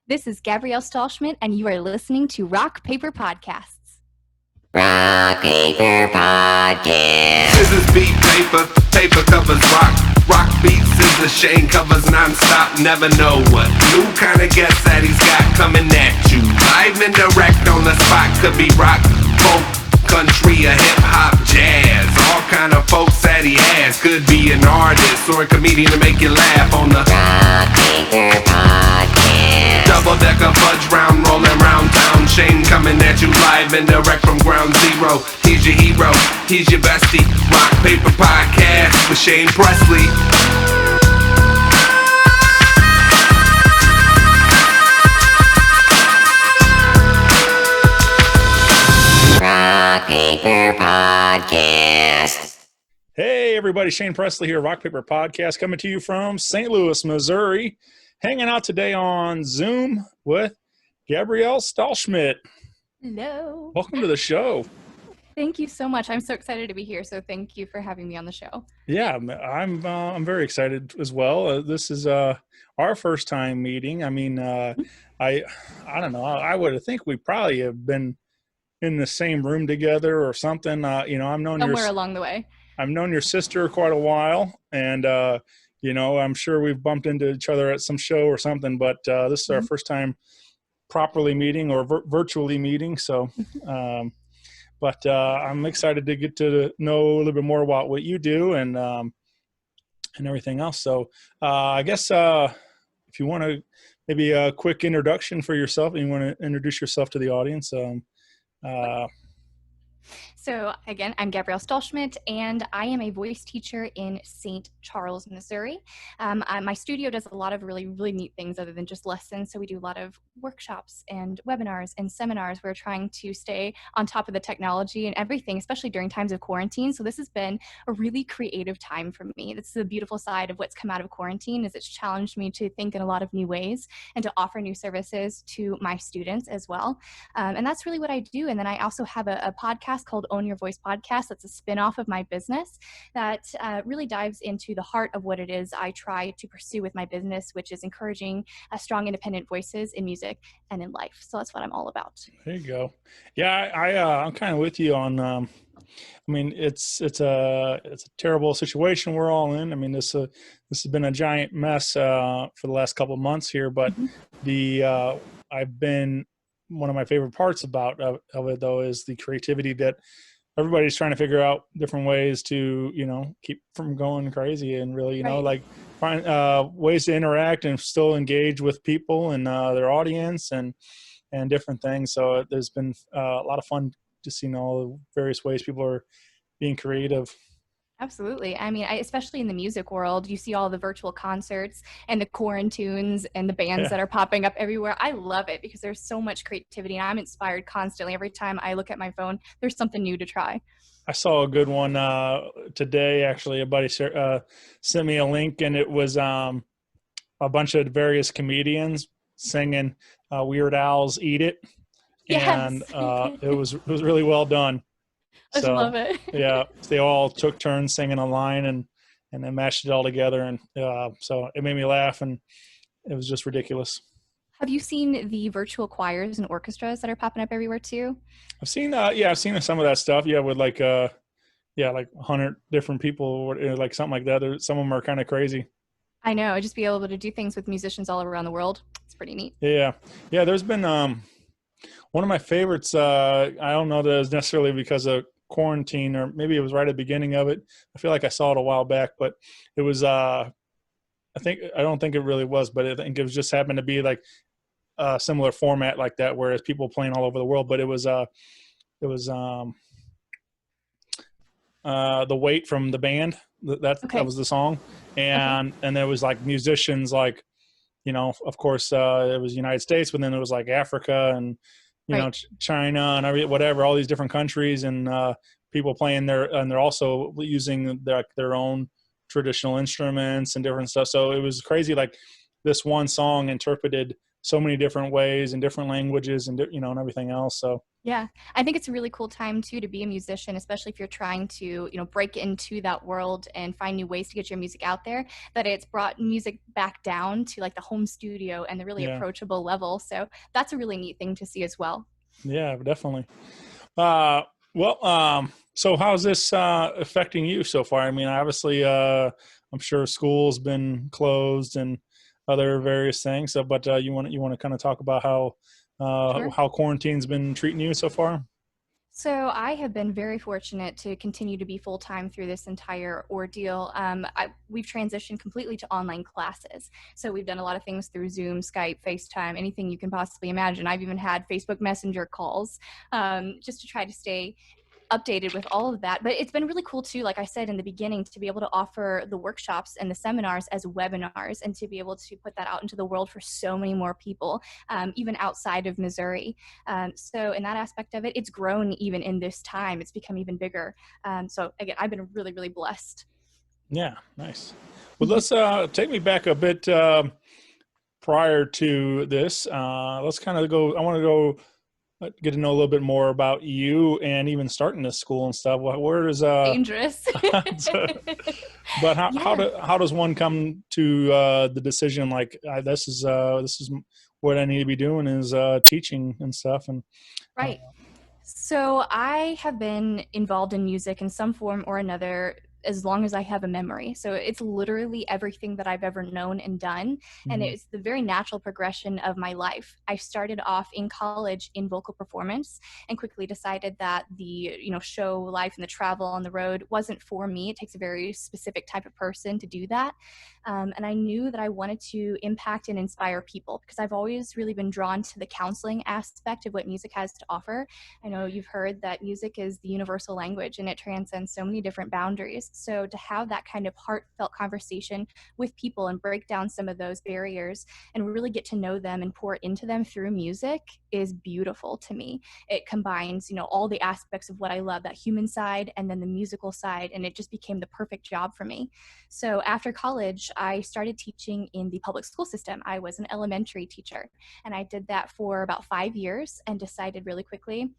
This is Gabrielle Stahlschmidt, and you are listening to Rock Paper Podcasts. Rock Paper Podcast. Scissors beat paper, paper covers rock. Rock beats scissors, Shane covers non-stop. Never know what new kind of guest that he's got coming at you. Live and direct on the spot. Could be rock, folk, country, or hip-hop, jazz. All kind of folks that he has. Could be an artist or a comedian to make you laugh on the Rock Paper Podcast. double-decker fudge round, rolling round town. Shane coming at you live and direct from ground zero. He's your hero, he's your bestie. Rock Paper Podcast with Shane Presley. Rock Paper Podcast. Hey everybody, Shane Presley here, Rock Paper Podcast, coming to you from St. Louis, Missouri. Hanging out today on Zoom with Gabrielle Stahlschmidt. Hello. Welcome to the show. Thank you so much. I'm so excited to be here, so thank you for having me on the show. Yeah, I'm very excited as well. This is our first time meeting. I mean, I don't know. I would think we probably have been in the same room together or something. I've known Somewhere along the way. I've known your sister quite a while, and I'm sure we've bumped into each other at some show or something. But this is our first time properly meeting or virtually meeting. So, but I'm excited to get to know a little bit more about what you do and everything else. So, I guess if you want to maybe a quick introduction for yourself, and you want to introduce yourself to the audience. So again, I'm Gabrielle Stahlschmidt, and I am a voice teacher in St. Charles, Missouri. My studio does a lot of really, really neat things other than just lessons. So we do a lot of workshops and webinars and seminars. We're trying to stay on top of the technology and everything, especially during times of quarantine. So this has been a really creative time for me. This is the beautiful side of what's come out of quarantine, is it's challenged me to think in a lot of new ways and to offer new services to my students as well. And that's really what I do. And then I also have a podcast called Own Your Voice Podcast. That's a spin-off of my business that really dives into the heart of what it is I try to pursue with my business, which is encouraging strong independent voices in music and in life. So that's what I'm all about. There you go. Yeah, I'm kind of with you on. It's a terrible situation we're all in. I mean, this has been a giant mess for the last couple of months here. But I've been one of my favorite parts of it though is the creativity that everybody's trying to figure out different ways to keep from going crazy and really like find ways to interact and still engage with people and their audience and different things. So there's been a lot of fun to see all the various ways people are being creative. Absolutely. I mean, especially in the music world, you see all the virtual concerts and the quarantunes and the bands that are popping up everywhere. I love it because there's so much creativity, and I'm inspired constantly. Every time I look at my phone, there's something new to try. I saw a good one today. Actually, a buddy sent me a link, and it was a bunch of various comedians singing Weird Al's "Eat It," and it was really well done. I love it. Yeah, they all took turns singing a line and then mashed it all together, and so it made me laugh, and it was just ridiculous. Have you seen the virtual choirs and orchestras that are popping up everywhere too? I've seen some of that stuff. Yeah, with like 100 different people, or like something like that. Some of them are kind of crazy. I know. Just be able to do things with musicians all around the world. It's pretty neat. Yeah. There's been one of my favorites. I don't know that it was necessarily because of quarantine, or maybe it was right at the beginning of it. I feel like I saw it a while back, but it was I don't think it really was, but I think it was just happened to be like a similar format like that, whereas people playing all over the world. But it was The Weight from the band. That was the song, and there was like musicians like, of course it was United States, but then it was like Africa and China and whatever, all these different countries, and people playing and they're also using their own traditional instruments and different stuff. So it was crazy. Like this one song interpreted so many different ways and different languages and, and everything else. So. Yeah, I think it's a really cool time too to be a musician, especially if you're trying to, break into that world and find new ways to get your music out there, that it's brought music back down to like the home studio and the really approachable level. So that's a really neat thing to see as well. Yeah, definitely. So how's this affecting you so far? I mean, obviously, I'm sure school's been closed and other various things. So, but you want to kind of talk about how quarantine's been treating you so far? So I have been very fortunate to continue to be full-time through this entire ordeal. We've transitioned completely to online classes. So we've done a lot of things through Zoom, Skype, FaceTime, anything you can possibly imagine. I've even had Facebook Messenger calls just to try to stay updated with all of that. But it's been really cool too, like I said in the beginning, to be able to offer the workshops and the seminars as webinars and to be able to put that out into the world for so many more people, even outside of Missouri. So in that aspect of it, it's grown even in this time. It's become even bigger. So again, I've been really, really blessed. Yeah, nice. Well, let's take me back a bit prior to this. Let's kind of go, I want to go get to know a little bit more about you and even starting this school and stuff. Where is dangerous? But how does one come to the decision like this is what I need to be doing is teaching and stuff and right. So I have been involved in music in some form or another as long as I have a memory. So it's literally everything that I've ever known and done. And it's the very natural progression of my life. I started off in college in vocal performance and quickly decided that the, show life and the travel on the road wasn't for me. It takes a very specific type of person to do that. And I knew that I wanted to impact and inspire people because I've always really been drawn to the counseling aspect of what music has to offer. I know you've heard that music is the universal language and it transcends so many different boundaries. So to have that kind of heartfelt conversation with people and break down some of those barriers and really get to know them and pour into them through music is beautiful to me. It combines, all the aspects of what I love, that human side and then the musical side, and it just became the perfect job for me. So after college, I started teaching in the public school system. I was an elementary teacher, and I did that for about 5 years and decided really quickly,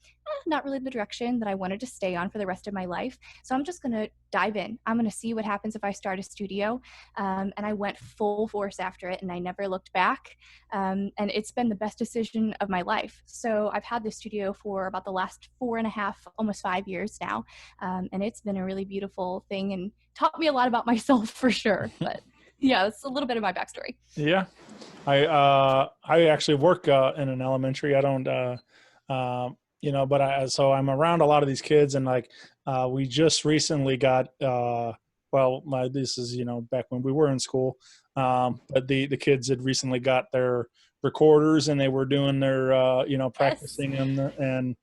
not really the direction that I wanted to stay on for the rest of my life. So I'm just going to dive in. I'm going to see what happens if I start a studio. And I went full force after it, and I never looked back. And it's been the best decision of my life. So I've had this studio for about the last 4.5, almost 5 years now. And it's been a really beautiful thing and taught me a lot about myself for sure. But yeah, it's a little bit of my backstory. Yeah. I actually work in an elementary. I don't, but so I'm around a lot of these kids, and like we just recently got this is back when we were in school, but the kids had recently got their recorders and they were doing their practicing them,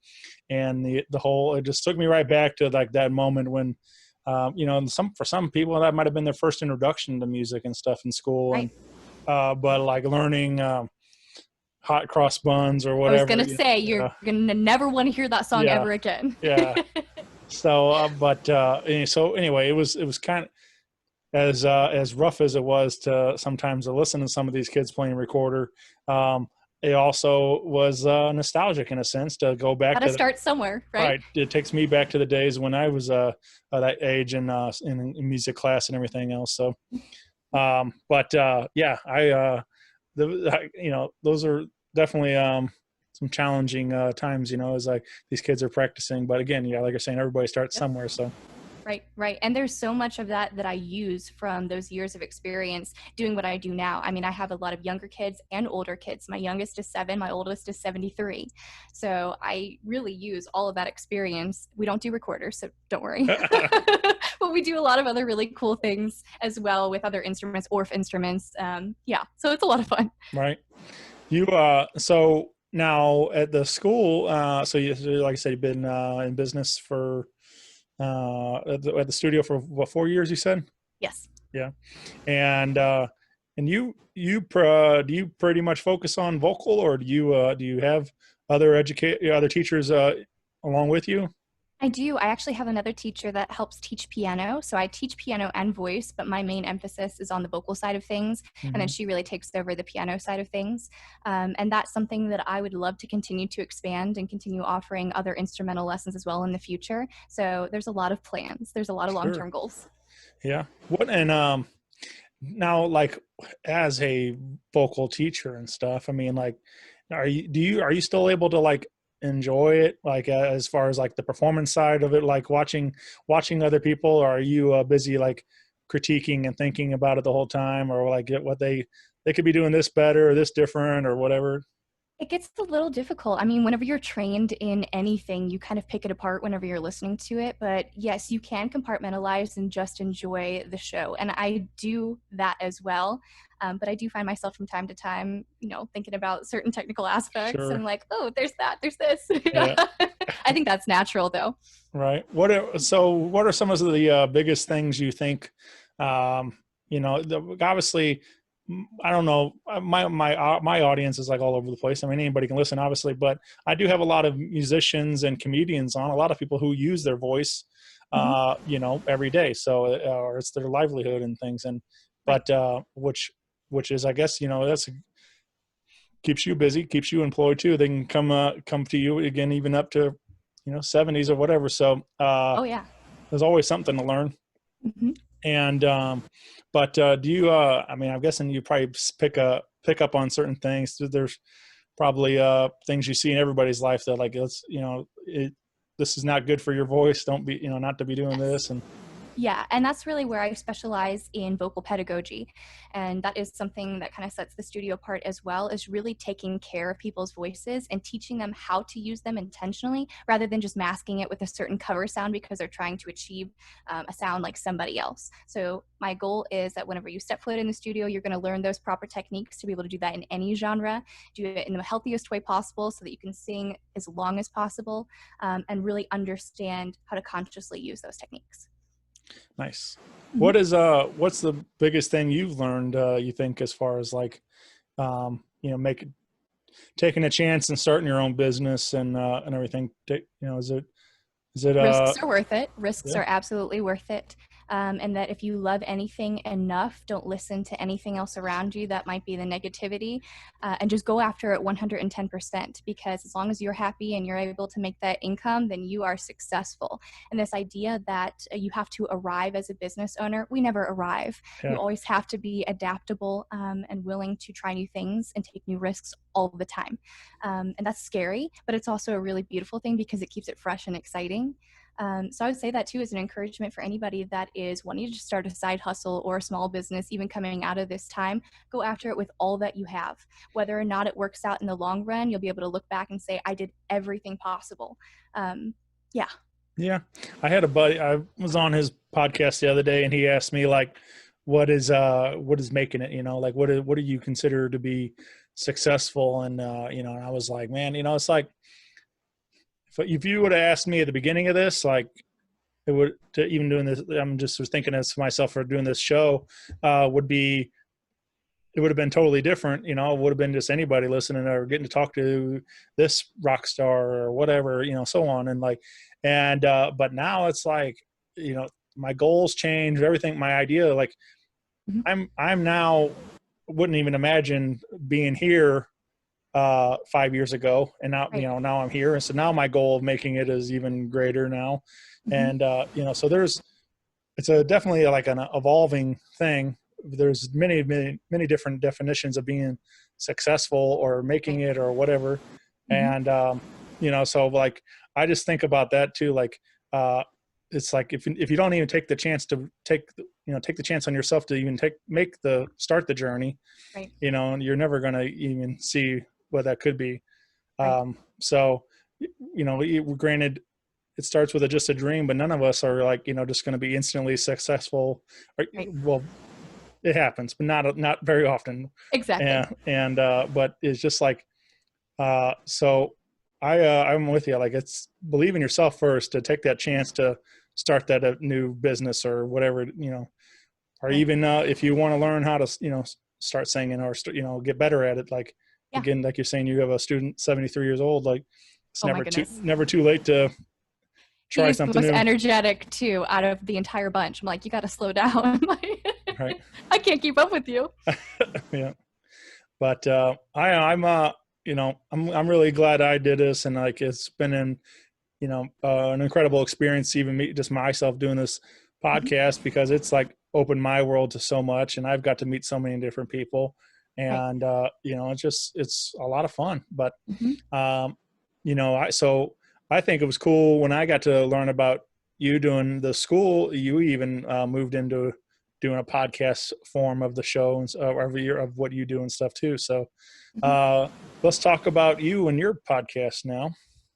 and the whole, it just took me right back to like that moment when for some people that might have been their first introduction to music and stuff in school, right. And but like learning Hot Cross Buns or whatever. I was gonna say you're gonna never want to hear that song ever again. Yeah. So, so anyway, it was kind of as rough as it was to sometimes to listen to some of these kids playing recorder. It also was nostalgic in a sense to go back. Gotta start somewhere, right? Right. It takes me back to the days when I was that age and in music class and everything else. So, those are definitely some challenging times, as like these kids are practicing. But again, like you're saying, everybody starts somewhere. So. Right. And there's so much of that I use from those years of experience doing what I do now. I mean, I have a lot of younger kids and older kids. My youngest is 7, my oldest is 73. So I really use all of that experience. We don't do recorders, so don't worry. But we do a lot of other really cool things as well with other instruments, Orff instruments. So it's a lot of fun. Right. You, so now at the school, so you, like I said, you've been in business for at the studio for what, 4 years, you said? Yes. Yeah. And you do you pretty much focus on vocal, or do you have other teachers along with you? I do. I actually have another teacher that helps teach piano. So I teach piano and voice, but my main emphasis is on the vocal side of things. And then she really takes over the piano side of things. And that's something that I would love to continue to expand and continue offering other instrumental lessons as well in the future. So there's a lot of plans. There's a lot of long-term goals. Yeah. Now, like, as a vocal teacher and stuff, I mean, like, are you still able to like enjoy it, like as far as like the performance side of it, like watching other people, or are you busy like critiquing and thinking about it the whole time, or like what they could be doing this better or this different or whatever? It gets a little difficult. I mean, whenever you're trained in anything, you kind of pick it apart whenever you're listening to it. But yes, you can compartmentalize and just enjoy the show. And I do that as well. But I do find myself from time to time, thinking about certain technical aspects. Sure. And I'm like, oh, there's that, there's this. Yeah. I think that's natural, though. Right. What are some of the biggest things you think, obviously, I don't know, my audience is like all over the place. I mean, anybody can listen, obviously, but I do have a lot of musicians and comedians on, a lot of people who use their voice, every day. So, or it's their livelihood and things. But which is, I guess, that's keeps you busy, keeps you employed too. They can come to you again, even up to, 70s or whatever. So, there's always something to learn. Mm-hmm. And, but do you, I mean, I'm guessing you probably pick up on certain things. There's probably things you see in everybody's life that like, this is not good for your voice. Don't be, not to be doing this. And yeah, and that's really where I specialize in vocal pedagogy. And that is something that kind of sets the studio apart as well, is really taking care of people's voices and teaching them how to use them intentionally rather than just masking it with a certain cover sound because they're trying to achieve a sound like somebody else. So my goal is that whenever you step foot in the studio, you're going to learn those proper techniques to be able to do that in any genre, do it in the healthiest way possible so that you can sing as long as possible, and really understand how to consciously use those techniques. Nice. What's the biggest thing you've learned, you think, as far as like, taking a chance and starting your own business and everything? Is it risks are worth it. Risks are absolutely worth it. And that if you love anything enough, don't listen to anything else around you that might be the negativity, and just go after it 110%, because as long as you're happy and you're able to make that income, then you are successful. And this idea that you have to arrive as a business owner, we never arrive. Yeah. You always have to be adaptable and willing to try new things and take new risks all the time. And that's scary, but it's also a really beautiful thing because it keeps it fresh and exciting. So I would say that too as an encouragement for anybody that is wanting to start a side hustle or a small business, even coming out of this time. Go after it with all that you have. Whether or not it works out in the long run, you'll be able to look back and say, I did everything possible. Yeah. I had a buddy, I was on his podcast the other day, and he asked me like, what is making it, like what do you consider to be successful? And, and I was like, man, it's like, if you would have asked me at the beginning of this, like it would, to even doing this, I'm just was thinking as myself for doing this show, it would have been totally different. It would have been just anybody listening or getting to talk to this rock star or whatever, so on. And like, but now it's like, my goals change, everything, my idea, like I'm now wouldn't even imagine being here 5 years ago, and now now I'm here, and so now my goal of making it is even greater now. And so it's definitely like an evolving thing. There's many different definitions of being successful or making it or whatever. And so like I just think about that too, like it's like if you don't even take the chance to take the chance on yourself to even start the journey, right. You're never going to even see what that could be. Right. So, granted, it starts with just a dream, but none of us are like, just going to be instantly successful. Right. Well, it happens, but not very often. Exactly. And but it's just like, so I'm with you. Like, it's believe in yourself first to take that chance to start that new business or whatever, or even if you want to learn how to, start singing or, get better at it. Like, again, like you're saying, you have a student 73 years old, like it's never too late to try He's the something most new. energetic too out of the entire bunch. I'm like, you got to slow down. Right. I can't keep up with you. Yeah. But I'm really glad I did this, and like it's been an incredible experience, even me, just myself doing this podcast, because it's like opened my world to so much, and I've got to meet so many different people, and it's a lot of fun. But I think it was cool when I got to learn about you doing the school. You even moved into doing a podcast form of the show and every year of what you do and stuff too. So let's talk about you and your podcast now.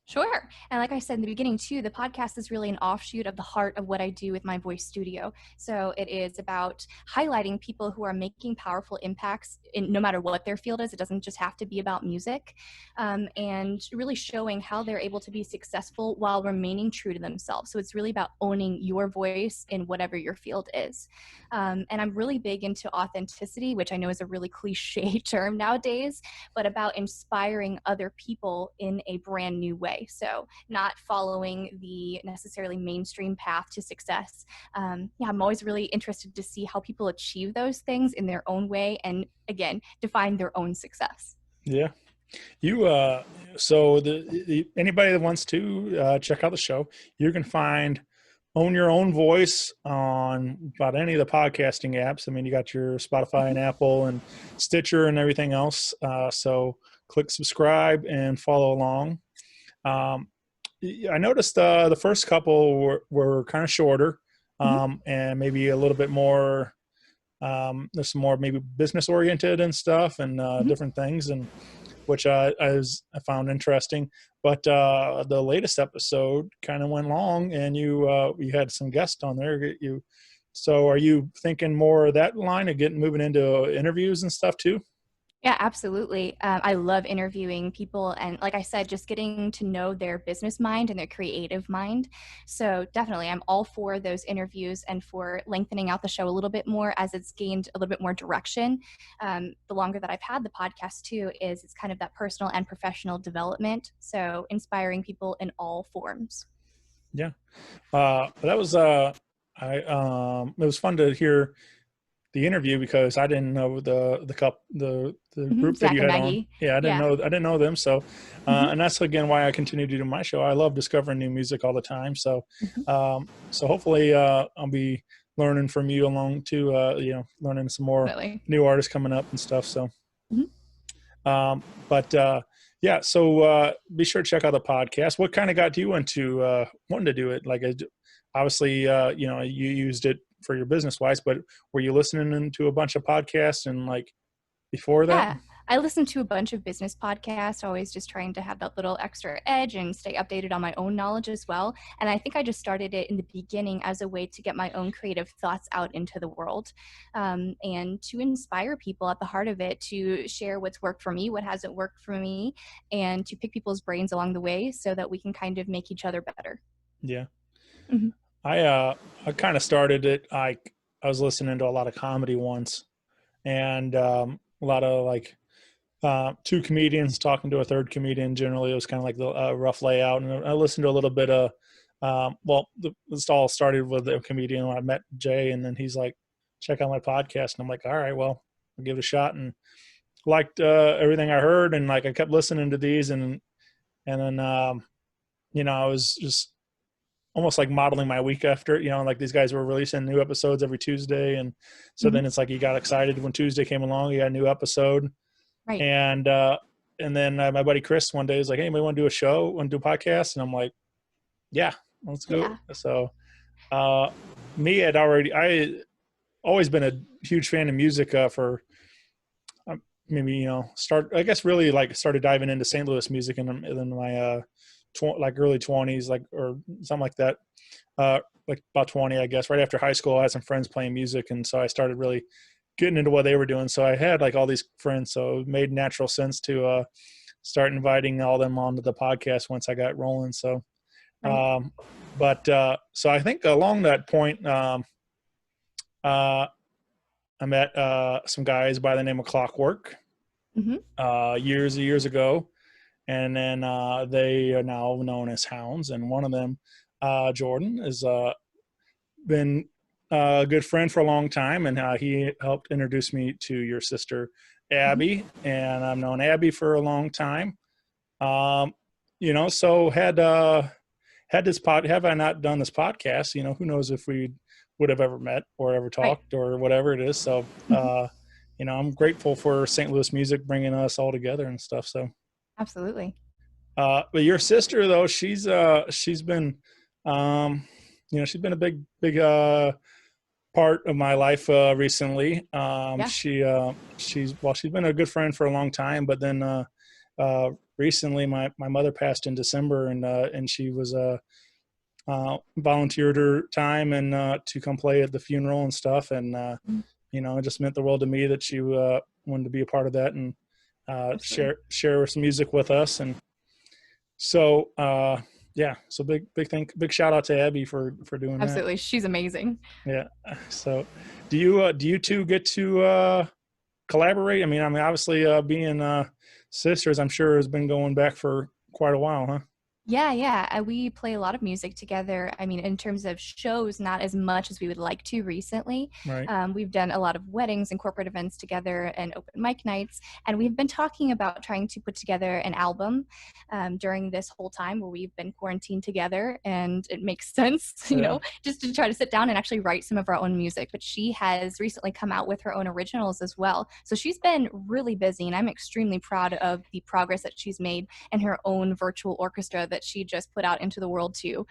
Sure. And like I said in the beginning too, the podcast is really an offshoot of the heart of what I do with my voice studio. So it is about highlighting people who are making powerful impacts in no matter what their field is. It doesn't just have to be about music, and really showing how they're able to be successful while remaining true to themselves. So it's really about owning your voice in whatever your field is. And I'm really big into authenticity, which I know is a really cliche term nowadays, but about inspiring other people in a brand new way. So not following the necessarily mainstream path to success. I'm always really interested to see how people achieve those things in their own way and, again, define their own success. Yeah. You anybody that wants to check out the show, you can find Own Your Own Voice on about any of the podcasting apps. I mean, you got your Spotify and Apple and Stitcher and everything else. So click subscribe and follow along. I noticed the first couple were kind of shorter, and maybe a little bit more. There's some more maybe business oriented and stuff, and different things, and which I found interesting. But the latest episode kind of went long, and you had some guests on there. So are you thinking more of that line of moving into interviews and stuff too? Yeah, absolutely. I love interviewing people, and like I said, just getting to know their business mind and their creative mind. So definitely, I'm all for those interviews and for lengthening out the show a little bit more as it's gained a little bit more direction. The longer that I've had the podcast too, it's kind of that personal and professional development. So inspiring people in all forms. Yeah, that was it was fun to hear the interview because I didn't know the group Zach that you and had Maggie. on. Yeah, I didn't know them. So, and that's again why I continue to do my show. I love discovering new music all the time. So, so hopefully I'll be learning from you along too. Learning some more new artists coming up and stuff. So, yeah. So be sure to check out the podcast. What kind of got you into wanting to do it? Like, obviously, you used it for your business wise, but were you listening to a bunch of podcasts and like before that? Yeah, I listen to a bunch of business podcasts, always just trying to have that little extra edge and stay updated on my own knowledge as well. And I think I just started it in the beginning as a way to get my own creative thoughts out into the world, and to inspire people at the heart of it, to share what's worked for me, what hasn't worked for me, and to pick people's brains along the way so that we can kind of make each other better. Yeah. I kind of started it. I was listening to a lot of comedy once, and a lot of like two comedians talking to a third comedian. Generally, it was kind of like the rough layout. And I listened to a little bit of. This all started with a comedian when I met Jay, and then he's like, "Check out my podcast," and I'm like, "All right, well, I'll give it a shot." And liked everything I heard, and like I kept listening to these, and then I was just almost like modeling my week after, like these guys were releasing new episodes every Tuesday. And so then it's like, you got excited when Tuesday came along, you got a new episode. Right. And then my buddy Chris one day was like, "Hey, we want to do a show, want to do a podcast?" And I'm like, "Yeah, let's go." Yeah. So I always been a huge fan of music for maybe, started diving into St. Louis music in my early 20s, or something like that. Like about 20, I guess, right after high school. I had some friends playing music, and so I started really getting into what they were doing. So I had like all these friends, so it made natural sense to start inviting all them onto the podcast once I got rolling. So, so I think along that point, I met some guys by the name of Clockwork years ago. And then they are now known as Hounds. And one of them Jordan has been a good friend for a long time, and he helped introduce me to your sister, Abby, and I've known Abby for a long time. So have I not done this podcast, who knows if we would have ever met or ever talked or whatever it is. So, I'm grateful for St. Louis music bringing us all together and stuff. So Absolutely. but your sister though, she's been, she's been a big part of my life recently. She's been a good friend for a long time, but then recently my mother passed in December, and she was volunteered her time and to come play at the funeral and stuff, and it just meant the world to me that she wanted to be a part of that and share some music with us. And so so big shout out to Abby for doing that. Absolutely. She's amazing. Yeah. So do you two get to collaborate? I mean, obviously being sisters, I'm sure has been going back for quite a while, huh? Yeah. We play a lot of music together. I mean, in terms of shows, not as much as we would like to recently. Right. We've done a lot of weddings and corporate events together and open mic nights. And we've been talking about trying to put together an album during this whole time where we've been quarantined together. And it makes sense, just to try to sit down and actually write some of our own music. But she has recently come out with her own originals as well. So she's been really busy, and I'm extremely proud of the progress that she's made in her own virtual orchestra that she just put out into the world too.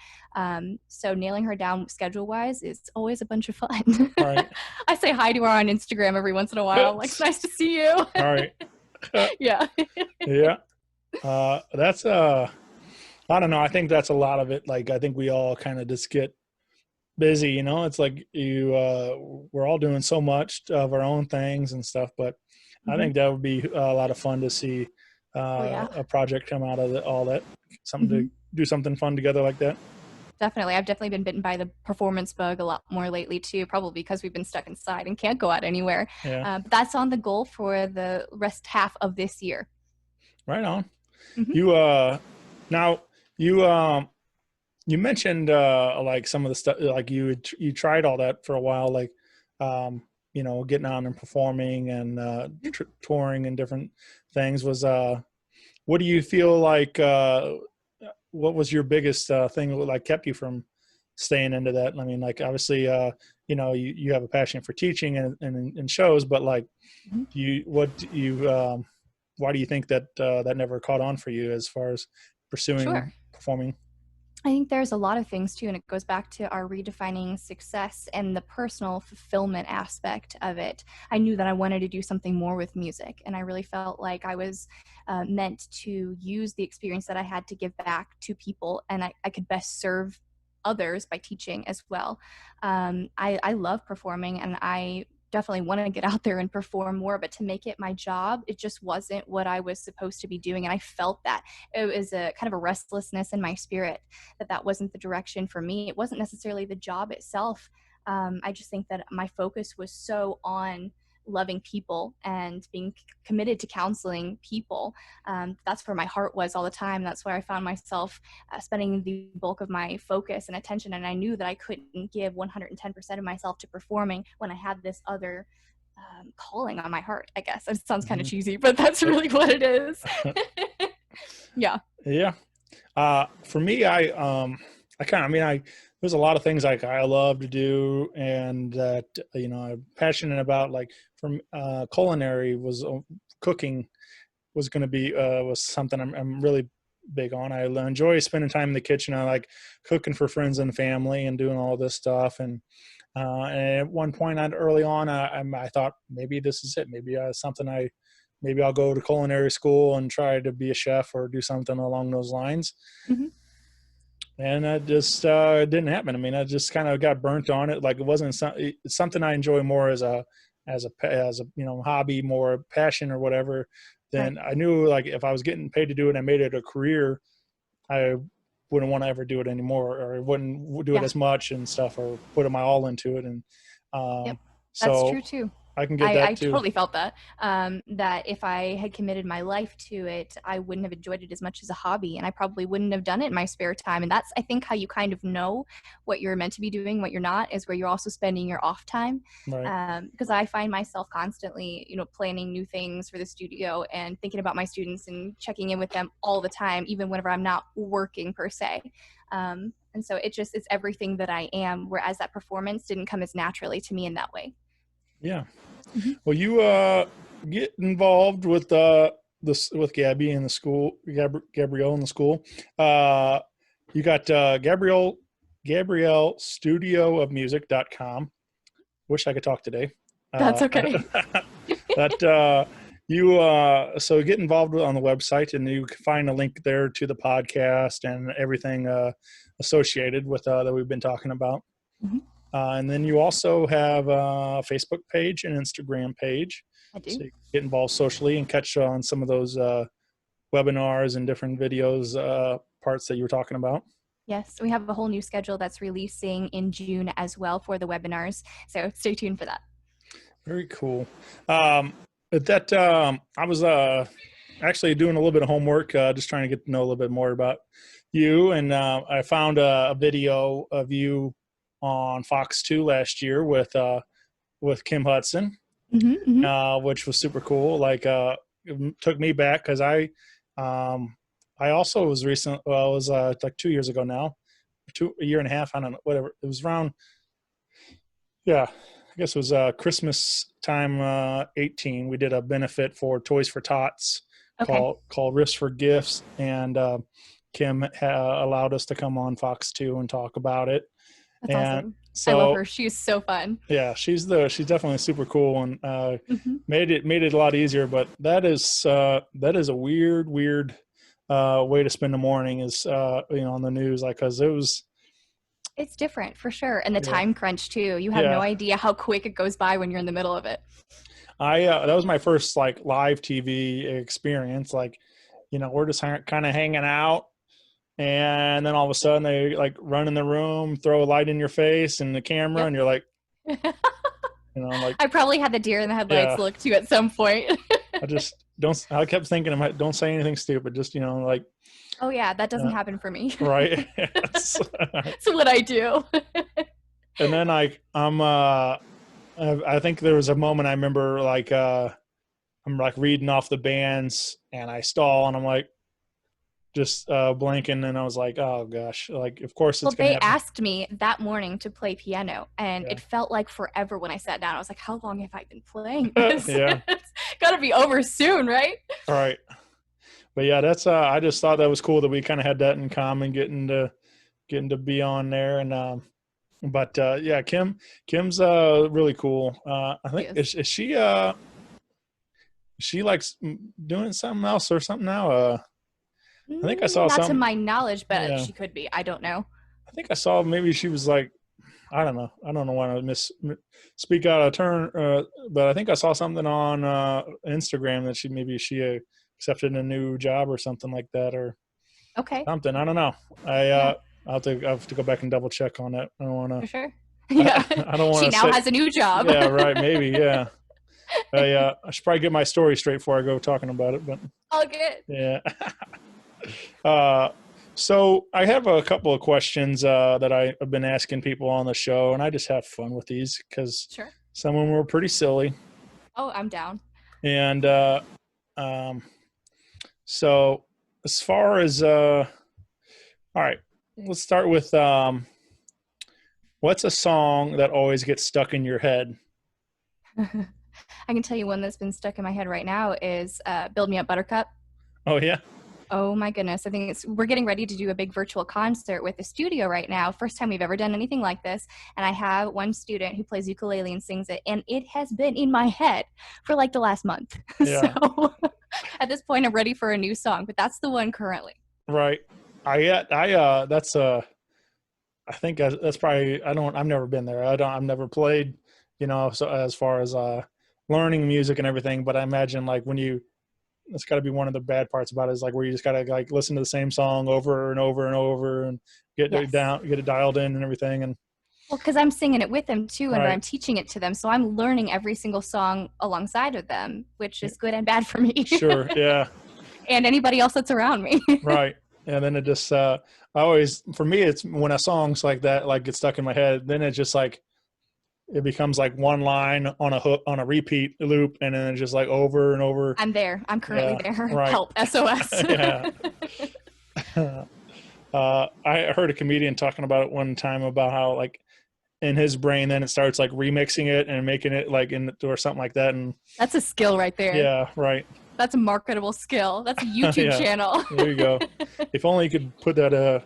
So nailing her down schedule wise is always a bunch of fun. Right. I say hi to her on Instagram every once in a while. Like, it's nice to see you. All right. Yeah. Yeah. That's I don't know. I think that's a lot of it. Like, I think we all kind of just get busy, it's like we're all doing so much of our own things and stuff, but I think that would be a lot of fun to see a project come out of all that, something to do something fun together like that. Definitely. I've definitely been bitten by the performance bug a lot more lately too, probably because we've been stuck inside and can't go out anywhere. Yeah. But that's on the goal for the rest half of this year. Right on. You mentioned like some of the stuff, like you tried all that for a while, like getting out and performing and touring and different things. What do you feel like what was your biggest thing that like kept you from staying into that? I mean, like, obviously you have a passion for teaching and shows, but like why do you think that that never caught on for you as far as pursuing performing? I think there's a lot of things too, and it goes back to our redefining success and the personal fulfillment aspect of it. I knew that I wanted to do something more with music, and I really felt like I was meant to use the experience that I had to give back to people, and I could best serve others by teaching as well. I love performing, and I definitely want to get out there and perform more, but to make it my job, it just wasn't what I was supposed to be doing. And I felt that it was a kind of a restlessness in my spirit that wasn't the direction for me. It wasn't necessarily the job itself. I just think that my focus was so on loving people and being committed to counseling people. That's where my heart was all the time. That's where I found myself spending the bulk of my focus and attention. And I knew that I couldn't give 110% of myself to performing when I had this other calling on my heart, I guess. It sounds kind of cheesy, but that's really what it is. Yeah. Yeah. For me, there's a lot of things like I love to do and that, I'm passionate about. Like, from culinary cooking was going to be, was something I'm really big on. I enjoy spending time in the kitchen. I like cooking for friends and family and doing all this stuff. And at one point early on, I thought maybe this is it. Maybe maybe I'll go to culinary school and try to be a chef or do something along those lines. Mm-hmm. And that just didn't happen. I mean, I just kind of got burnt on it. Like, it wasn't it's something I enjoy more as a hobby, more passion or whatever. Then I knew, like, if I was getting paid to do it and I made it a career, I wouldn't want to ever do it anymore, or I wouldn't do it as much and stuff, or put my all into it. And that's true too. I can get that I too. totally felt that. That if I had committed my life to it, I wouldn't have enjoyed it as much as a hobby, and I probably wouldn't have done it in my spare time. And that's, I think, how you kind of know what you're meant to be doing, what you're not, is where you're also spending your off time. Right. Because I find myself constantly, planning new things for the studio and thinking about my students and checking in with them all the time, even whenever I'm not working per se. And so it's everything that I am, whereas that performance didn't come as naturally to me in that way. Yeah. Mm-hmm. Well, you get involved with with Gabby in the school, Gabrielle in the school. You got Gabrielle Studio of Music.com. Wish I could talk today. That's okay. That you so get involved on the website, and you can find a link there to the podcast and everything associated with that we've been talking about. Mm-hmm. And then you also have a Facebook page and Instagram page. I do. So you can get involved socially and catch on some of those webinars and different videos parts that you were talking about. Yes, we have a whole new schedule that's releasing in June as well for the webinars. So stay tuned for that. Very cool. I was actually doing a little bit of homework, just trying to get to know a little bit more about you. And I found a video of you on Fox 2 last year with Kim Hudson, which was super cool. Like, it took me back because I also was recent. Well, it was like 2 years ago now, a year and a half. I don't know, whatever. It was around. Yeah, I guess it was Christmas time. 18. We did a benefit for Toys for Tots called Riffs for Gifts, and Kim allowed us to come on Fox 2 and talk about it. That's awesome. So, I love her. She's so fun. Yeah, she's definitely super cool, and made it a lot easier. But that is a weird way to spend the morning is on the news, like, because it's different for sure, and the time crunch too. You have no idea how quick it goes by when you're in the middle of it. That was my first like live TV experience. Like, we're just kind of hanging out. And then all of a sudden they like run in the room, throw a light in your face and the camera, and you're like, like, I probably had the deer in the headlights look too at some point. I kept thinking, don't say anything stupid. Just, like, oh yeah, that doesn't happen for me. Right. That's what I do. And then I think there was a moment I remember, like, I'm like reading off the bands and I stall and I'm like, just blanking, and I was like, oh gosh, like, of course it's gonna happen. Asked me that morning to play piano, and it felt like forever when I sat down. I was like, how long have I been playing this? It's gotta be over soon, right? All right. But yeah, that's I just thought that was cool that we kind of had that in common, getting to be on there. And but yeah, Kim's really cool. I think is she likes doing something else or something now? I think I saw not to my knowledge, but she could be. I don't know. I think I saw maybe she was like, I don't know. I don't know why I speak out of turn, but I think I saw something on Instagram that she accepted a new job or something like that, or something. I don't know. I'll have to go back and double check on that. I don't want to. For sure. Yeah. I don't want to. She now has a new job. Yeah. Right. Maybe. Yeah. I should probably get my story straight before I go talking about it. But all good. Yeah. So I have a couple of questions that I've been asking people on the show, and I just have fun with these because some of them were pretty silly. Oh, I'm down. And so as far as all right, let's start with what's a song that always gets stuck in your head? I can tell you one that's been stuck in my head right now is "Build Me Up, Buttercup." Oh yeah. Oh my goodness. I think we're getting ready to do a big virtual concert with the studio right now. First time we've ever done anything like this. And I have one student who plays ukulele and sings it. And it has been in my head for like the last month. Yeah. So at this point, I'm ready for a new song, but that's the one currently. Right. That's I think that's probably, I've never been there. I've never played, so as far as learning music and everything, but I imagine like it's got to be one of the bad parts about it is like where you just got to like listen to the same song over and over and over and get it dialed in and everything. And Well, because I'm singing it with them too, and Right. I'm teaching it to them, so I'm learning every single song alongside of them, which is good and bad for me. Sure. Yeah. And anybody else that's around me. Right. And then it just, I always, for me, it's when a song's like that, like gets stuck in my head, then it just like, it becomes like one line on a hook, on a repeat loop. And then it's just like over and over. I'm there. I'm currently there. Right. Help. SOS. Yeah. I heard a comedian talking about it one time about how like in his brain, then it starts like remixing it and making it like or something like that. And That's a skill right there. yeah, right. That's a marketable skill. That's a YouTube Yeah. channel. There you go. If only you could put that,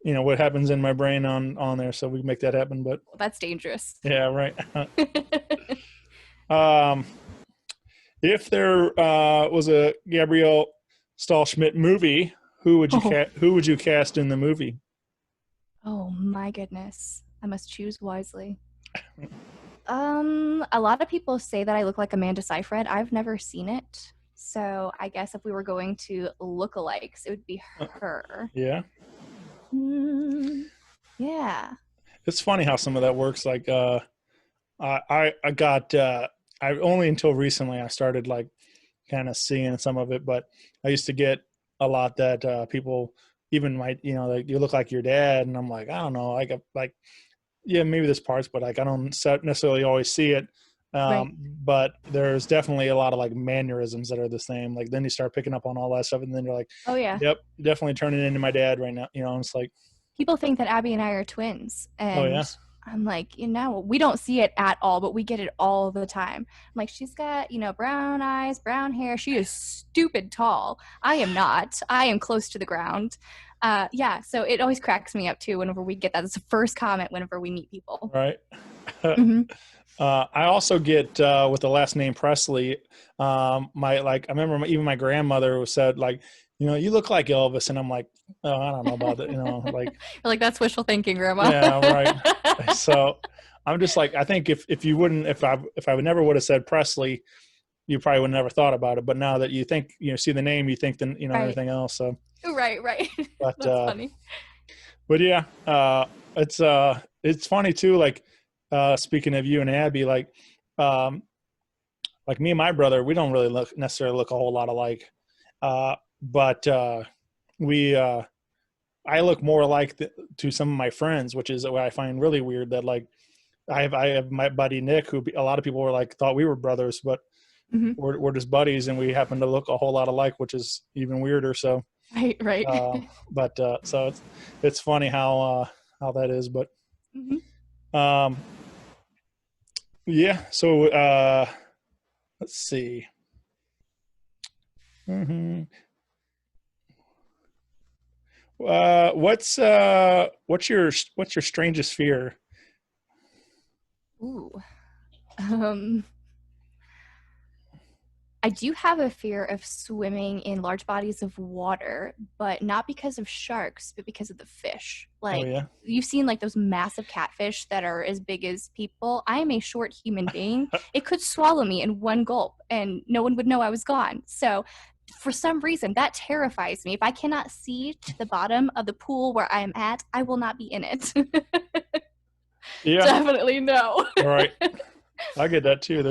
what happens in my brain on there so we can make that happen. But That's dangerous. yeah, right. If there was a Gabrielle Stahlschmidt movie, who would you cast in the movie? Oh my goodness. I must choose wisely. A lot of people say that I look like Amanda Seyfried. I've never seen it. So I guess if we were going to lookalikes, it would be her. Yeah. Yeah. It's funny how some of that works. Like, I got, I only until recently I started like kind of seeing some of it, but I used to get a lot that people even might, like you look like your dad, and I'm like, I don't know, like, yeah, maybe there's parts, but like I don't necessarily always see it. Right. But there's definitely a lot of like mannerisms that are the same. Like then you start picking up on all that stuff, and then you're like, Oh yeah. yep, definitely turning into my dad right now. It's like, People think that Abby and I are twins. And oh yeah, I'm like, we don't see it at all, but we get it all the time. I'm like, she's got, brown eyes, brown hair. She is stupid tall. I am not. I am close to the ground. Yeah, so it always cracks me up too whenever we get that. It's the first comment whenever we meet people. right. Mhm. I also get with the last name Presley. I remember even my grandmother said like, you look like Elvis, and I'm like, oh, I don't know about that. Like, You're like, that's wishful thinking, Grandma. yeah, right. So I'm just like, I think if I never would have said Presley, you probably would have never thought about it. But now that you think, see the name, you think then Right. everything else. So Right. But, That's funny. but yeah, it's funny too. Like speaking of you and Abby, like me and my brother, we don't really necessarily look a whole lot alike. But I look more alike to some of my friends, which is what I find really weird. That like I have my buddy Nick, who a lot of people were like thought we were brothers, but Mhm. we're just buddies, and we happen to look a whole lot alike, which is even weirder. So, Right. so it's funny how that is, but Mhm. yeah. So let's see. Mm-hmm. What's your strangest fear? Ooh. I do have a fear of swimming in large bodies of water, but not because of sharks, but because of the fish. Like, Oh yeah. you've seen like those massive catfish that are as big as people. I am a short human being. It could swallow me in one gulp, and no one would know I was gone. So for some reason, that terrifies me. If I cannot see to the bottom of the pool where I am at, I will not be in it. Yeah. Definitely no. All right. I get that too.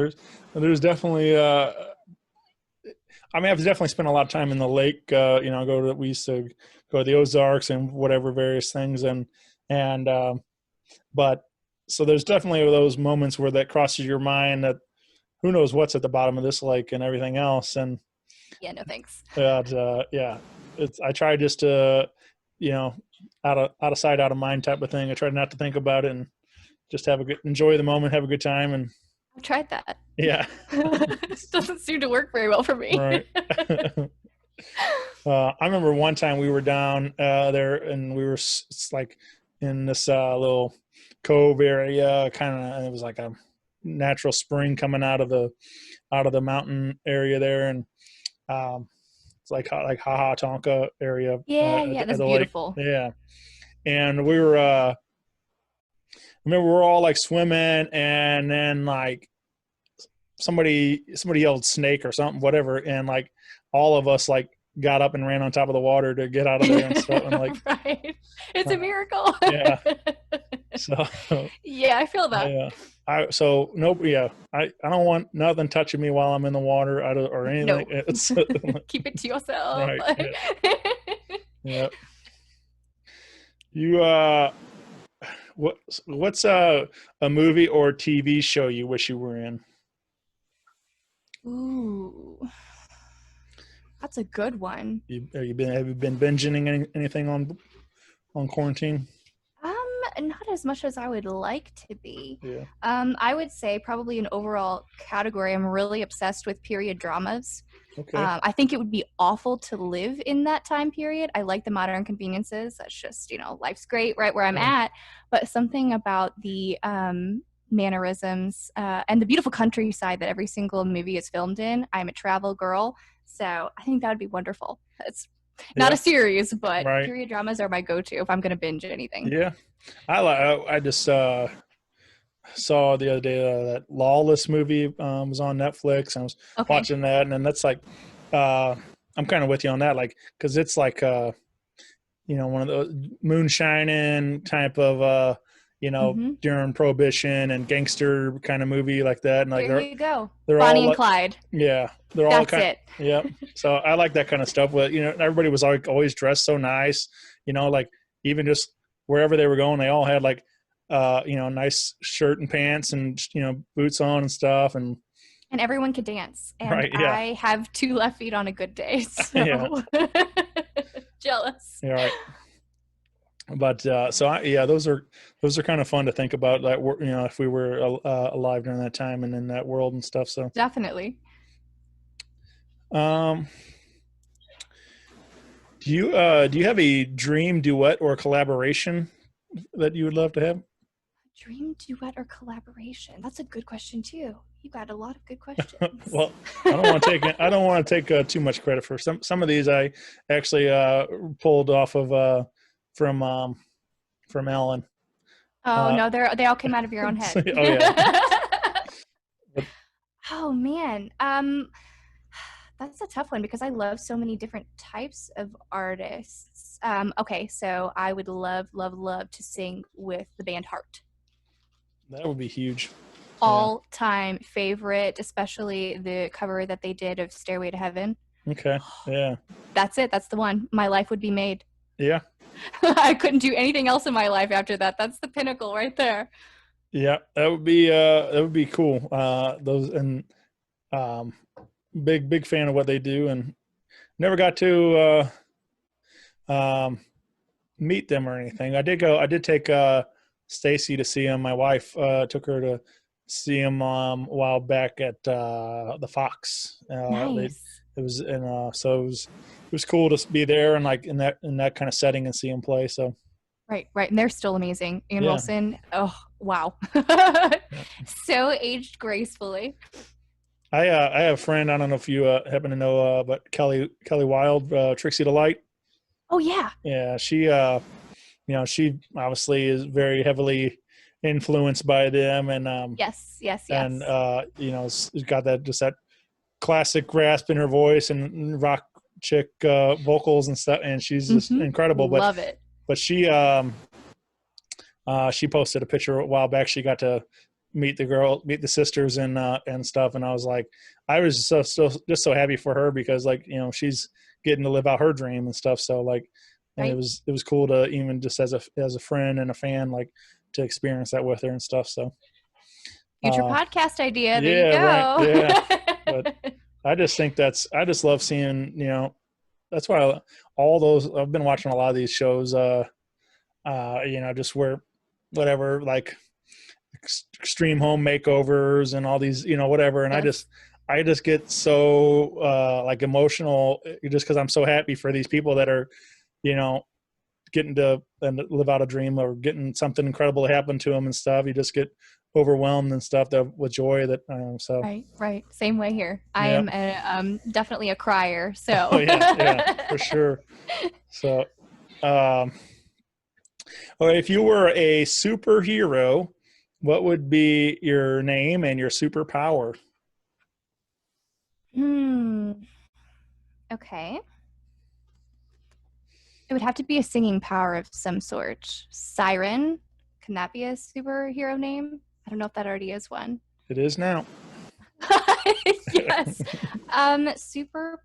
There's definitely I've definitely spent a lot of time in the lake. We used to go to the Ozarks and whatever various things, but so there's definitely those moments where that crosses your mind that who knows what's at the bottom of this lake and everything else. And Yeah, no thanks. yeah, I try just to, out of sight, out of mind type of thing. I try not to think about it and just enjoy the moment, have a good time, and I've tried that. yeah. It doesn't seem to work very well for me. Right. I remember one time we were down there, and we were like in this little cove area, and it was like a natural spring coming out of the mountain area there, and it's like Haha Tonka area. Yeah, that's beautiful. Lake. Yeah, and we were. Remember, we're all like swimming, and then like somebody yelled snake or something, whatever, and like all of us like got up and ran on top of the water to get out of there and stuff. And like, Right, it's a miracle. Yeah. So Yeah, I feel that. I don't want nothing touching me while I'm in the water or anything. No. It's Keep it to yourself. right. Yeah. Yeah. You what's a movie or TV show you wish you were in? Ooh, that's a good one. Have you been binging anything on quarantine? Not as much as I would like to be. Yeah. I would say probably an overall category. I'm really obsessed with period dramas. Okay. I think it would be awful to live in that time period. I like the modern conveniences. That's just, life's great right where I'm at. But something about the mannerisms and the beautiful countryside that every single movie is filmed in. I'm a travel girl, so I think that would be wonderful. It's not a series, but period dramas are my go-to if I'm going to binge anything. Yeah. I just saw the other day that Lawless movie was on Netflix. I was watching that, and then that's like I'm kind of with you on that, like because it's like one of those moonshining type of during Prohibition and gangster kind of movie like that. And like there you go, they're Bonnie all and Clyde. Yeah, they're all kind. That's it. Yeah. So I like that kind of stuff. But everybody was like always dressed so nice. Like even just wherever they were going, they all had like nice shirt and pants and boots on and stuff, and everyone could dance. And I have 2 left feet on a good day, so jealous. Yeah, right. But those are kind of fun to think about, like if we were alive during that time and in that world and stuff. So definitely. Do you have a dream duet or collaboration that you would love to have? Dream duet or collaboration? That's a good question too. You got a lot of good questions. Well, I don't want to take too much credit for some of these. I actually pulled off of from Ellen. Oh no, they all came out of your own head. Oh yeah. Oh man, that's a tough one because I love so many different types of artists. Okay, so I would love to sing with the band Heart. That would be huge. All-time favorite, especially the cover that they did of Stairway to Heaven. Okay, yeah. That's it. That's the one. My life would be made. Yeah. I couldn't do anything else in my life after that. That's the pinnacle right there. Yeah, that would be cool. Those and big fan of what they do, and never got to meet them or anything. I did take Stacy to see him. My wife took her to see him a while back at the Fox. Nice. So it was cool to be there and like in that kind of setting and see him play. So right, and they're still amazing. Ian Wilson, oh wow, so aged gracefully. I have a friend. I don't know if you happen to know, but Kelly Wild, Trixie Delight. Oh yeah. Yeah, she she obviously is very heavily influenced by them, and yes. and she's got that classic grasp in her voice and rock chick vocals and stuff, and she's just incredible. Love it. But she posted a picture a while back. She got to meet the sisters and stuff, and I was just so happy for her because she's getting to live out her dream and stuff. So and it was cool to even just as a friend and a fan to experience that with her and stuff. So future podcast idea. There you go. Right, yeah. But I just think I just love seeing, that's why I've been watching a lot of these shows, just where whatever, like extreme home makeovers and all these, whatever. And yes. I just get so emotional just because I'm so happy for these people that are, getting to live out a dream or getting something incredible to happen to them and stuff. You just get overwhelmed and stuff with joy that so right, same way here. I am definitely a crier, so yeah for sure. So if you were a superhero, what would be your name and your superpower? Okay, it would have to be a singing power of some sort. Siren, Can that be a superhero name? I don't know if that already is one. It is now. Yes. Superpower.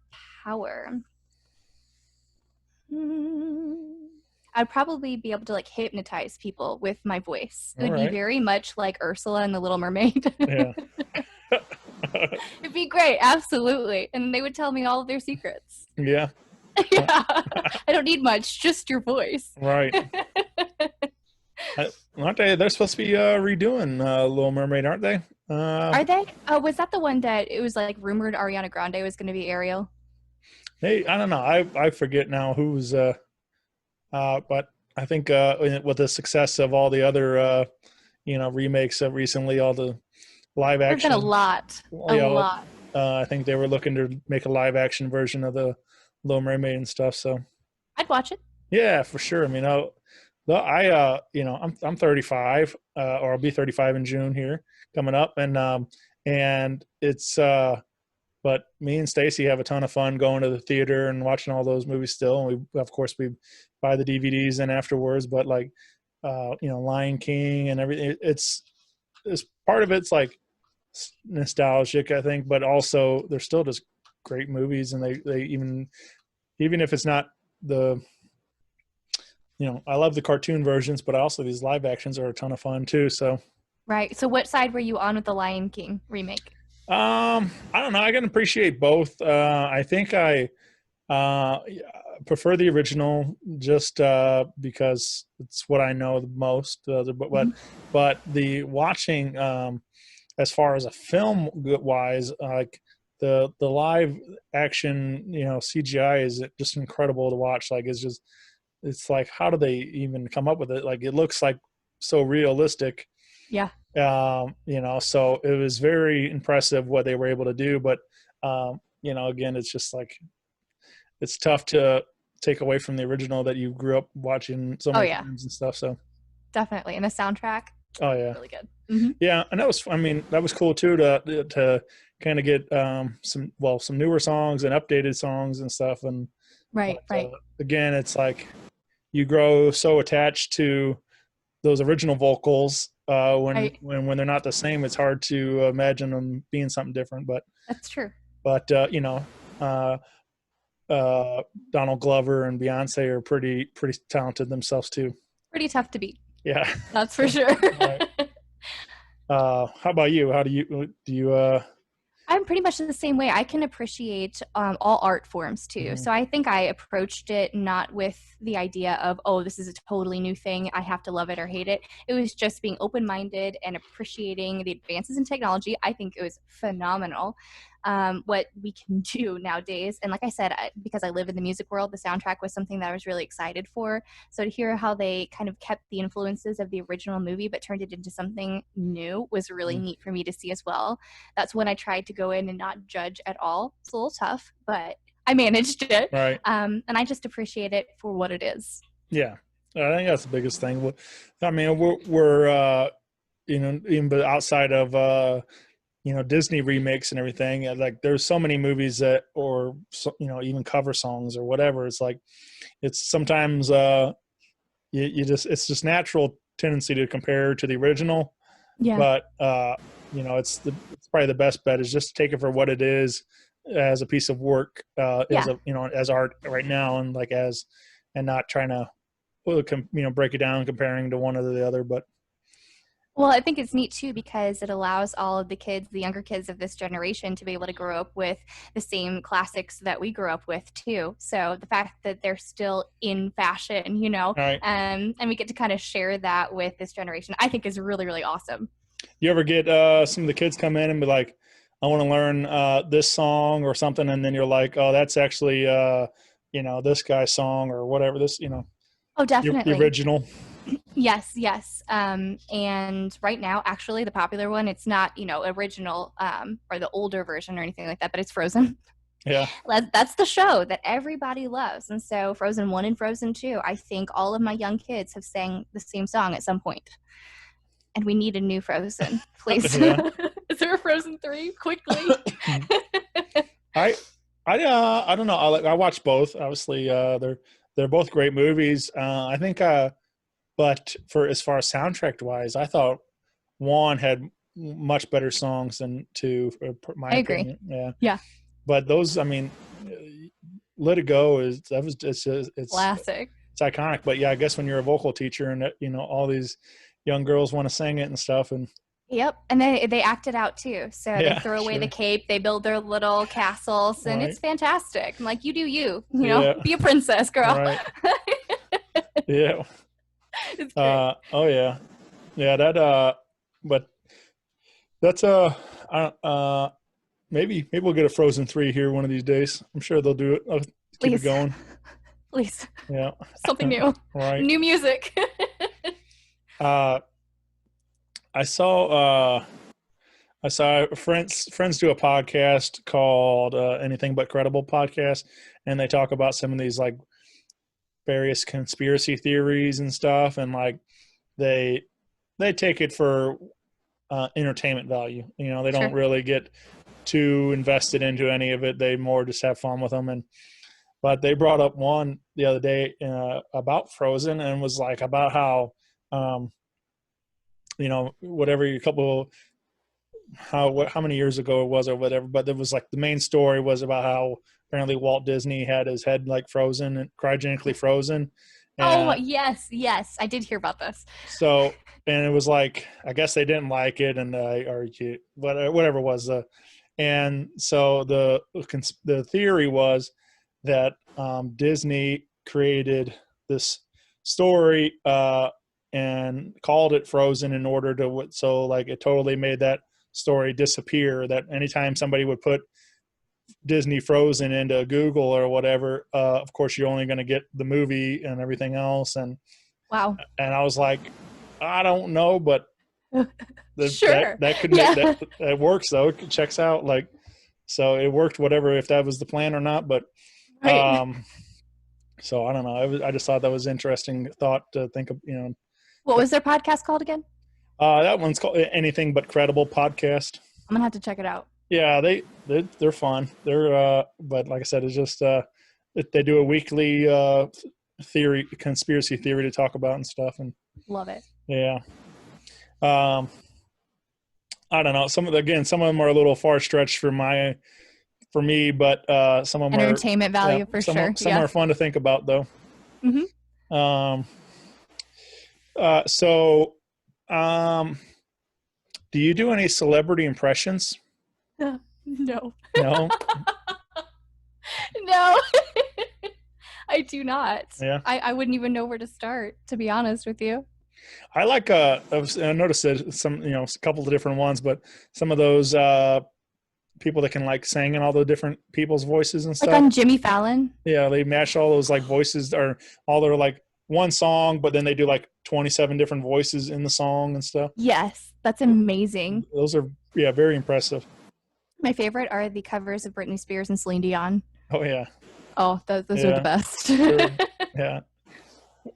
I'd probably be able to like hypnotize people with my voice. It would be very much like Ursula in The Little Mermaid. Yeah. It'd be great, absolutely. And they would tell me all of their secrets. Yeah. Yeah. I don't need much, just your voice. Right. Aren't they? They're supposed to be redoing Little Mermaid, aren't they? Are they? Oh, was that the one that it was like rumored Ariana Grande was going to be Ariel? Hey, I don't know. I forget now who's. But I think with the success of all the other, remakes of recently, all the live action. There's been a lot. I think they were looking to make a live action version of the Little Mermaid and stuff. So I'd watch it. Yeah, for sure. I mean, I'm 35, or I'll be 35 in June here coming up, and it's but me and Stacy have a ton of fun going to the theater and watching all those movies still. And we buy the DVDs in afterwards, but like Lion King and everything. It's part of it's like nostalgic, I think, but also they're still just great movies, and they even if it's not the I love the cartoon versions, but also these live actions are a ton of fun too. So right. So what side were you on with the Lion King remake? I don't know. I can appreciate both. I think I prefer the original just because it's what I know the most. But the watching as far as a film wise, like the live action, CGI is just incredible to watch. Like it's like, how do they even come up with it? Like, it looks like so realistic. Yeah. So it was very impressive what they were able to do. But, again, it's just like, it's tough to take away from the original that you grew up watching so many times and stuff. So definitely. And the soundtrack. Oh yeah. Really good. Mm-hmm. Yeah. And that was cool too, to kind of get, some newer songs and updated songs and stuff. And right. Again, it's like you grow so attached to those original vocals, when they're not the same, it's hard to imagine them being something different. But that's true. But Donald Glover and Beyonce are pretty talented themselves too. Pretty tough to beat. Yeah, that's for sure. Right. How about you? How do you? I'm pretty much the same way. I can appreciate all art forms too. Mm-hmm. So I think I approached it not with the idea of, oh, this is a totally new thing, I have to love it or hate it. It was just being open-minded and appreciating the advances in technology. I think it was phenomenal what we can do nowadays. And like I said, because I live in the music world, the soundtrack was something that I was really excited for. So to hear how they kind of kept the influences of the original movie but turned it into something new was really neat for me to see as well. That's when I tried to go in and not judge at all. It's a little tough, but I managed it. Right. And I just appreciate it for what it is. Yeah. I think that's the biggest thing. I mean, we're even but outside of Disney remakes and everything, like there's so many movies that, or even cover songs or whatever. It's like, it's sometimes it's just natural tendency to compare to the original. Yeah. But it's probably the best bet is just to take it for what it is, as a piece of work, as art right now, and not trying to break it down comparing to one or the other. But well, I think it's neat too because it allows all of the kids, the younger kids of this generation, to be able to grow up with the same classics that we grew up with too. So the fact that they're still in fashion, right. And we get to kind of share that with this generation, I think is really, really awesome. You ever get some of the kids come in and be like, I want to learn this song or something, and then you're like, oh, that's actually this guy's song or whatever, this Oh, definitely. The original. Yes. And right now, actually, the popular one, it's not, original or the older version or anything like that, but it's Frozen. Yeah. That's the show that everybody loves. And so Frozen 1 and Frozen 2, I think all of my young kids have sang the same song at some point. And we need a new Frozen, please. Yeah. Is there a Frozen 3? Quickly. I don't know. I watch both. Obviously, they're both great movies. I think but for as far as soundtrack wise, I thought one had much better songs than two. My I agree. opinion. Yeah. Yeah. But those, I mean, Let It Go it's Classic. it's iconic. But yeah, I guess when you're a vocal teacher and all these young girls want to sing it and stuff, and Yep, and they act it out too. So Yeah, they throw away sure. the cape, they build their little castles, and Right. it's fantastic. I'm like, you do you, know, Yeah. be a princess, girl. Right. Yeah. It's great. Oh yeah. Yeah, that but that's maybe we'll get a Frozen 3 here one of these days. I'm sure they'll do it. I'll keep Please. it going. Please, Yeah. something new, Right. new music. I saw friends do a podcast called Anything But Credible podcast, and they talk about some of these like various conspiracy theories and stuff, and like they take it for entertainment value. They don't Sure. really get too invested into any of it. They more just have fun with them. But they brought up one the other day about Frozen, and was like about how whatever a couple how many years ago it was or whatever, but it was like the main story was about how apparently Walt Disney had his head like frozen and cryogenically frozen. Oh, And yes, I did hear about this. so, and it was like, I guess they didn't like it, and whatever it was. And so the theory was that Disney created this story and called it Frozen in order to, so like it totally made that story disappear, that anytime somebody would put Disney Frozen into Google or whatever, of course you're only going to get the movie and everything else. And Wow. and I was like, I don't know, but Sure. that could make that works though. It checks out, like, so it worked, whatever, if that was the plan or not. But Right. so I don't know. I just thought that was interesting thought to think of. What was their podcast called again? That one's called Anything But Credible podcast. I'm gonna have to check it out. Yeah, they're fun. They're but like I said, it's just they do a weekly conspiracy theory to talk about and stuff, and Love it. yeah. I don't know. Some of them are a little far stretched for me, but some of them Entertainment value for sure. Some are fun to think about though. Mm-hmm. So do you do any celebrity impressions? No. No. No. I do not. Yeah. I wouldn't even know where to start, to be honest with you. I like I noticed that some a couple of different ones, but some of those people that can like sing in all the different people's voices and stuff. Like on Jimmy Fallon. Yeah, they mash all those like voices, or all their like one song, but then they do like 27 different voices in the song and stuff. Yes, that's amazing. Those are very impressive. My favorite are the covers of Britney Spears and Celine Dion. Oh yeah. Oh, those are the best. Sure. Yeah.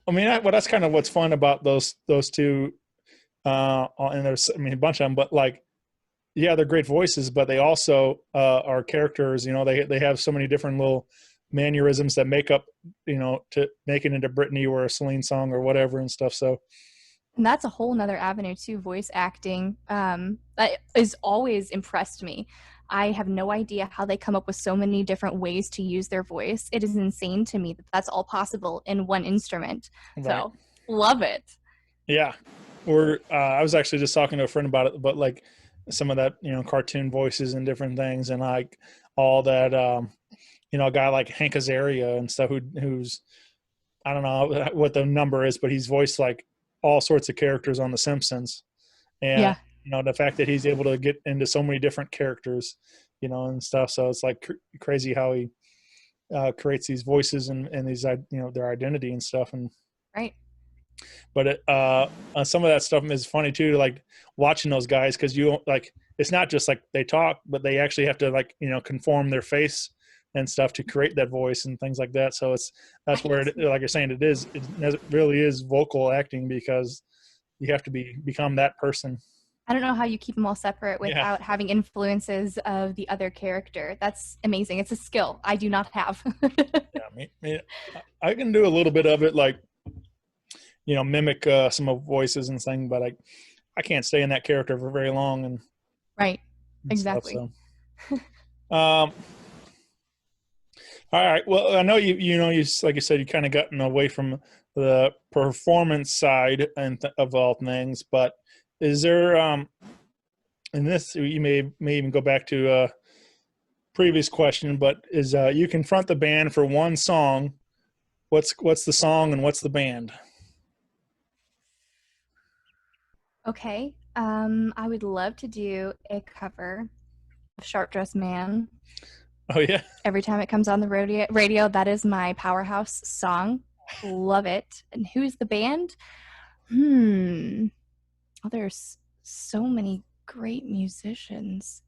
I mean, that's kind of what's fun about those two. And there's, a bunch of them, but like, yeah, they're great voices, but they also are characters. They have so many different little mannerisms that make up, to make it into Britney or a Celine song or whatever and stuff. So. And that's a whole nother avenue too, voice acting. That has always impressed me. I have no idea how they come up with so many different ways to use their voice. It is insane to me that that's all possible in one instrument. Right. So, love it. Yeah. I was actually just talking to a friend about it, but like some of that, cartoon voices and different things, and like all that, a guy like Hank Azaria and stuff who's, I don't know what the number is, but he's voiced like all sorts of characters on The Simpsons. And, Yeah. The fact that he's able to get into so many different characters, and stuff. So it's like crazy how he creates these voices and these, their identity and stuff. And Right. but some of that stuff is funny too, like watching those guys, because it's not just like they talk, but they actually have to like conform their face and stuff to create that voice and things like that. So that's where like you're saying, it really is vocal acting, because you have to become that person. I don't know how you keep them all separate without having influences of the other character. That's amazing. It's a skill I do not have. Yeah, I can do a little bit of it. Like, mimic some of voices and things, but I can't stay in that character for very long and Right. and Exactly. stuff, so. All right. Well, I know you like you said, you kind of gotten away from the performance side of all things, but is there and this you may even go back to a previous question, but is you confront the band for one song, what's the song and what's the band? Okay. I would love to do a cover of Sharp Dressed Man. Oh yeah. Every time it comes on the radio, that is my powerhouse song. Love it. And who's the band? Oh, there's so many great musicians.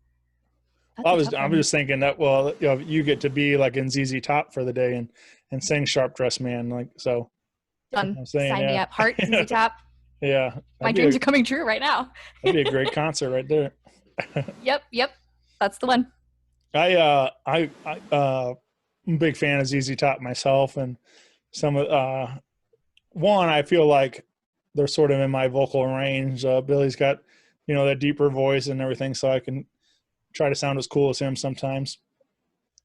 That's I a was tough one. just thinking that you get to be like in ZZ Top for the day and sing Sharp Dressed Man, like, so. Done. I'm saying, Sign me up. Heart, ZZ Top. Yeah. My dreams are coming true right now. That'd be a great concert right there. Yep. That's the one. I'm a big fan of ZZ Top myself, and some one, I feel like they're sort of in my vocal range. Billy's got that deeper voice and everything, so I can try to sound as cool as him sometimes.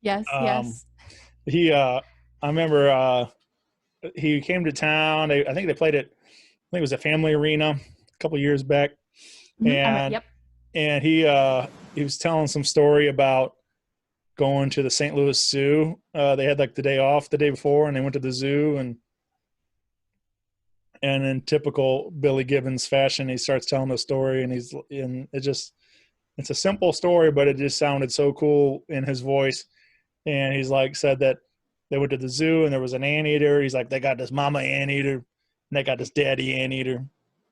Yes. He I remember he came to town. I think they played it. I think it was a Family Arena a couple years back, and he was telling some story about going to the St. Louis Zoo. They had like the day off the day before, and they went to the zoo, and in typical Billy Gibbons fashion, he starts telling the story, and it's a simple story, but it just sounded so cool in his voice. And he's like, said that they went to the zoo and there was an anteater. He's like, they got this mama anteater and they got this daddy anteater,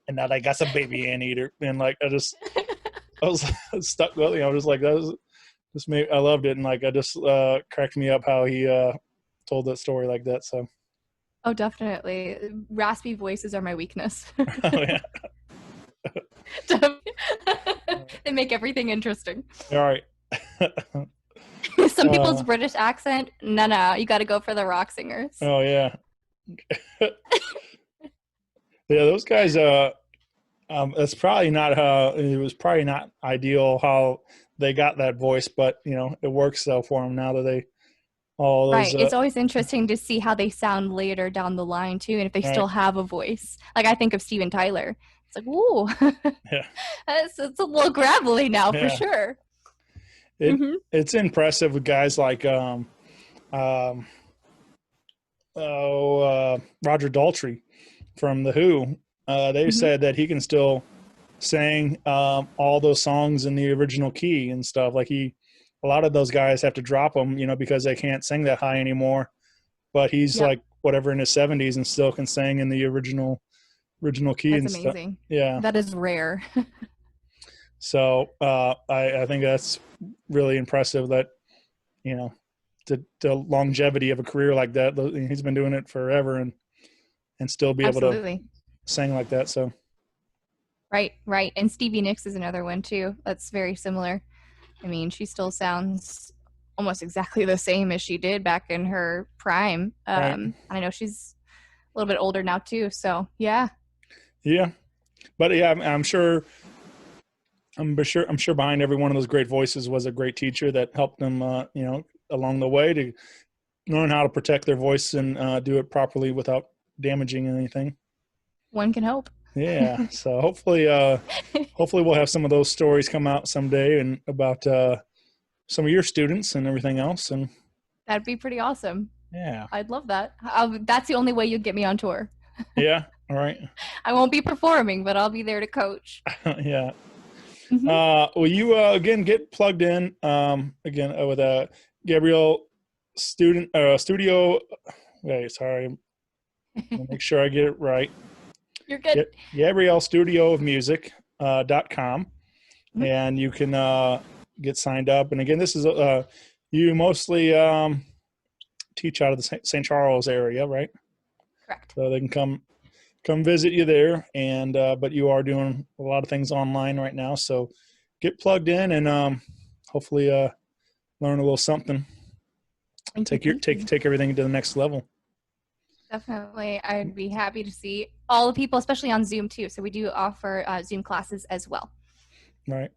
and now they got some baby anteater. And like, I was stuck with, just like, that was just me. I loved it. And like, I just cracked me up how he told that story like that. So. Oh, definitely. Raspy voices are my weakness. Oh, yeah. They make everything interesting. All right. Some people's British accent, no, you got to go for the rock singers. Oh, yeah. Yeah, those guys, that's probably not it was probably not ideal how they got that voice, but, it works though for them now that they all those. Right. It's always interesting to see how they sound later down the line, too, and if they still have a voice. Like, I think of Steven Tyler. It's like, ooh, yeah. it's a little gravelly now, for sure. It's impressive with guys like Roger Daltrey from The Who. They said that he can still sing all those songs in the original key and stuff. Like a lot of those guys have to drop them, because they can't sing that high anymore. But he's like whatever in his 70s and still can sing in the original key. That's and amazing. Stuff. Yeah, that is rare. So I think that's really impressive that, the longevity of a career like that. He's been doing it forever and still be able to sing like that. So. Right. And Stevie Nicks is another one too. That's very similar. I mean, she still sounds almost exactly the same as she did back in her prime. I know she's a little bit older now too. So yeah. Yeah. But yeah, I'm sure behind every one of those great voices was a great teacher that helped them, along the way to learn how to protect their voice and do it properly without damaging anything. One can hope. Yeah. So hopefully we'll have some of those stories come out someday and about some of your students and everything else. And that'd be pretty awesome. Yeah. I'd love that. That's the only way you'd get me on tour. Yeah. All right. I won't be performing, but I'll be there to coach. Yeah. Will you again get plugged in with a Gabrielle Studio? Wait, sorry. Make sure I get it right. You're good. Gabrielle Studio of Music.com, and you can get signed up. And again, this is you mostly teach out of the St. Charles area, right? Correct. So they can come visit you there, and but you are doing a lot of things online right now, so get plugged in and hopefully learn a little something. Take everything to the next level. Definitely. I'd be happy to see all the people, especially on Zoom too. So we do offer Zoom classes as well. Right.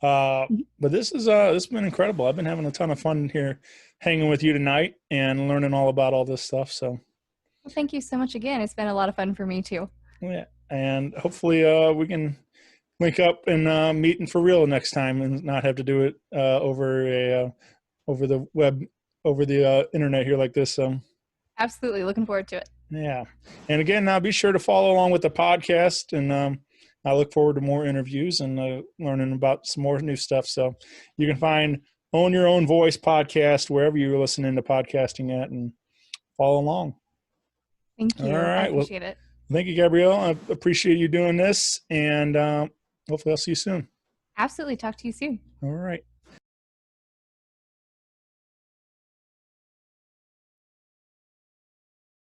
But this has been incredible. I've been having a ton of fun here hanging with you tonight and learning all about all this stuff. So well, thank you so much again. It's been a lot of fun for me too. yeah. And hopefully we can link up and meet for real next time and not have to do it over the web, over the internet here like this. So absolutely looking forward to it. Yeah. And again, now be sure to follow along with the podcast, and I look forward to more interviews and learning about some more new stuff. So you can find Own Your Own Voice podcast wherever you're listening to podcasting at, and follow along. Thank you. All right. I appreciate it. Thank you, Gabrielle. I appreciate you doing this, and hopefully I'll see you soon. Absolutely. Talk to you soon. All right.